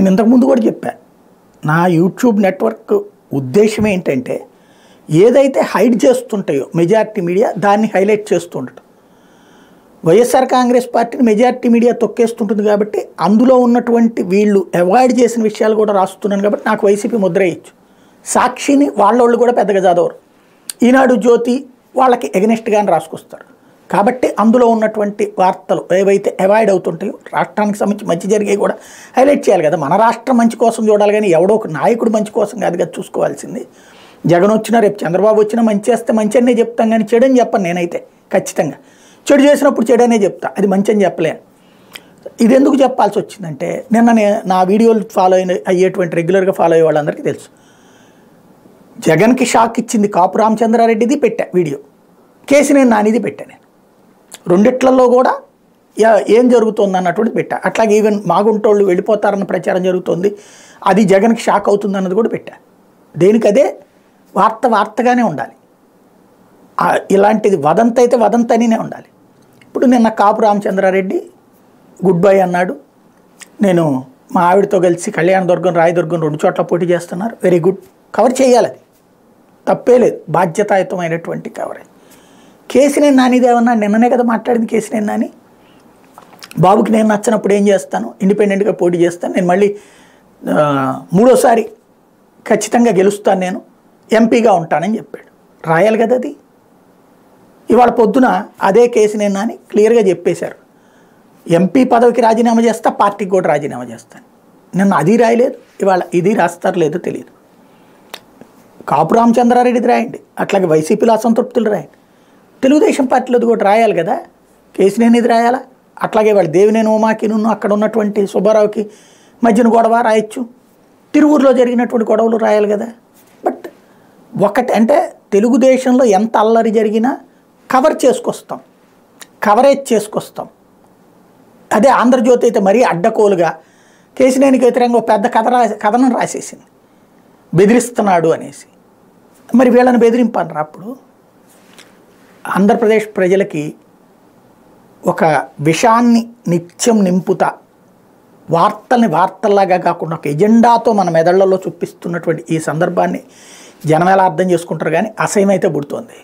నేను ఇంతకుముందు కూడా చెప్పా, నా యూట్యూబ్ నెట్వర్క్ ఉద్దేశం ఏంటంటే ఏదైతే హైడ్ చేస్తుంటాయో మెజారిటీ మీడియా దాన్ని హైలైట్ చేస్తూ ఉండటం. వైఎస్ఆర్ కాంగ్రెస్ పార్టీని మెజారిటీ మీడియా తొక్కేస్తుంటుంది కాబట్టి అందులో ఉన్నటువంటి వీళ్ళు అవాయిడ్ చేసిన విషయాలు కూడా రాస్తున్నాను కాబట్టి నాకు వైసీపీ ముద్ర వేయచ్చు. సాక్షిని వాళ్ళోళ్ళు కూడా పెద్దగా చదవరు, ఈనాడు జ్యోతి వాళ్ళకి ఎగనెస్ట్గానే రాసుకొస్తారు. కాబట్టి అందులో ఉన్నటువంటి వార్తలు ఏవైతే అవాయిడ్ అవుతుంటాయో రాష్ట్రానికి సంబంధించి మంచి జరిగే కూడా హైలైట్ చేయాలి కదా. మన రాష్ట్రం మంచి కోసం చూడాలి కానీ ఎవడో ఒక నాయకుడు మంచి కోసం కాదు కదా చూసుకోవాల్సింది. జగన్ వచ్చినా రేపు చంద్రబాబు వచ్చినా మంచి చేస్తే మంచి అనే చెప్తాం కానీ చెడు అని చెప్పను నేనైతే. ఖచ్చితంగా చెడు చేసినప్పుడు చెడు అనే చెప్తా, అది మంచి అని చెప్పలేను. ఇది ఎందుకు చెప్పాల్సి వచ్చిందంటే నిన్న నా వీడియోలు ఫాలో అయ్యేటువంటి రెగ్యులర్గా ఫాలో అయ్యే వాళ్ళందరికీ తెలుసు, జగన్కి షాక్ ఇచ్చింది కాపు రామచంద్రారెడ్డిది పెట్టా వీడియో, కేసినేని నానిది పెట్టా. నేను రెండిట్లలో కూడా ఏం జరుగుతుంది అన్నటువంటిది పెట్టా. అట్లాగే ఈవెన్ మాగుంటోళ్ళు వెళ్ళిపోతారన్న ప్రచారం జరుగుతుంది, అది జగన్కి షాక్ అవుతుంది అన్నది కూడా పెట్టా. దేనికదే వార్తగానే ఉండాలి. ఇలాంటిది వదంతి అయితే వదంతనినే ఉండాలి. ఇప్పుడు నిన్న కాపు రామచంద్రారెడ్డి గుడ్ బై అన్నాడు. నేను మా ఆవిడతో కలిసి కళ్యాణదుర్గం రాయదుర్గం 2 చోట్ల పోటీ చేస్తున్నారు, వెరీ గుడ్, కవర్ చేయాలి, అది తప్పే లేదు, బాధ్యతాయుతమైనటువంటి కవరే. కేసినేని నానిది ఏమన్నా నిన్ననే కదా మాట్లాడింది. కేసినేని నాని బాబుకి నేను నచ్చినప్పుడు ఏం చేస్తాను, ఇండిపెండెంట్గా పోటీ చేస్తాను, నేను మళ్ళీ 3వ సారి ఖచ్చితంగా గెలుస్తాను, నేను ఎంపీగా ఉంటానని చెప్పాడు. రాయాలి కదా అది. ఇవాళ పొద్దున అదే కేసినేని నాని క్లియర్గా చెప్పేశారు, ఎంపీ పదవికి రాజీనామా చేస్తా, పార్టీకి కూడా రాజీనామా చేస్తాను. నిన్న అది రాయలేదు, ఇవాళ ఇది రాస్తారు లేదో తెలియదు. కాపు రామచంద్రారెడ్డిది రాయండి, అట్లాగే వైసీపీలో అసంతృప్తులు రాయండి, తెలుగుదేశం పార్టీలోది కూడా రాయాలి కదా. కేసినేనిది రాయాలా, అట్లాగే వాళ్ళు దేవినేని ఉమాకిను అక్కడ ఉన్నటువంటి సుబ్బారావుకి మధ్యన గొడవ రాయొచ్చు, తిరువూరులో జరిగినటువంటి గొడవలు రాయాలి కదా. బట్ ఒకటి అంటే తెలుగుదేశంలో ఎంత అల్లరి జరిగినా కవరేజ్ చేసుకొస్తాం. అదే ఆంధ్రజ్యోతి అయితే మరీ అడ్డకోలుగా కేసినేనికి వ్యతిరేకంగా పెద్ద కథనం రాసేసింది, బెదిరిస్తున్నాడు అనేసి. మరి వీళ్ళని బెదిరింపనరా? అప్పుడు ఆంధ్రప్రదేశ్ ప్రజలకి ఒక విషాన్ని నిత్యం నింపుతా, వార్తల్ని వార్తల్లాగా కాకుండా ఒక ఎజెండాతో మన మెదళ్లలో చూపిస్తున్నటువంటి ఈ సందర్భాన్ని జనం ఎలా అర్థం చేసుకుంటారు కానీ అసహ్యమైతే పుడుతోంది.